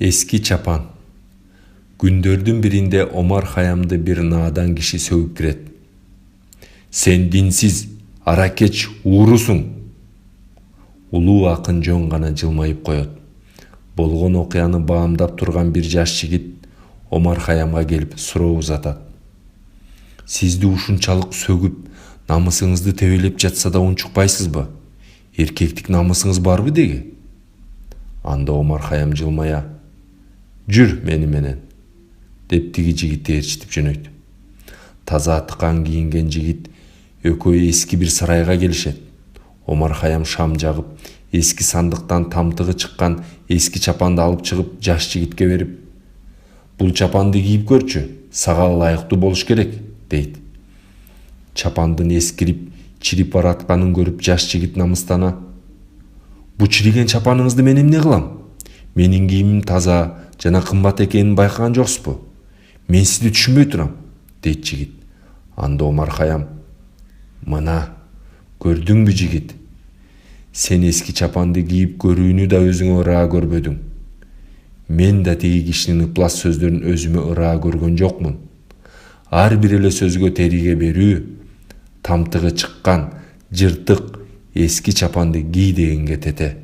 Eski чапан. Күндөрдүн биринде Омар Хаямды бир наадан киши сөгүп кирет. Сен динсиз, аракеч, уурусуң. Улуу акын жөн гана жылмайып коет. Болгон окуяны баамдап турган бир жаш жигит Омар Хаямга келип суроо узатат. Сизди ушунчалык сөгүп, намысыңызды тебелеп жатса да унчукпайсызбы? Эркектик намысыңыз барбы деги? Анда Омар Хаям жылмая: "Жүр мени менен", деп тиги жигитти ээрчитип жөнөйт. Таза аткан кийинген жигит экөө эски бир сарайга келишет. Омар Хаям шам жагып, эски сандыктан тамтыгы чыккан эски чапанды алып чыгып жаш жигитке берип: "Бул чапанды кийип көрчү, сага ылайыктуу болуш керек", дейт. Чапандын эскирип, чирип баратканын көрүп жаш жигит намыстана: "Бу чириген чапаныңызды мен эмне кылам? Менин кийимим таза жана кымбат экенин байкаган жоксузбу? Мен сизди түшүнбөй турам", дейт жигит. Анда Омар Хаям: "Мына, көрдүңбү жигит? Сен эски чапанды кийип көрүүнү да өзүңө ыраа көрбөдүң. Мен да тиги кишинин ыплас сөздөрүн өзүмө ыраа көргөн жокмун. Ар бир эле сөзгө териге берүү, тамтыгы чыккан, жыртык эски чапанды кий дегенге тете.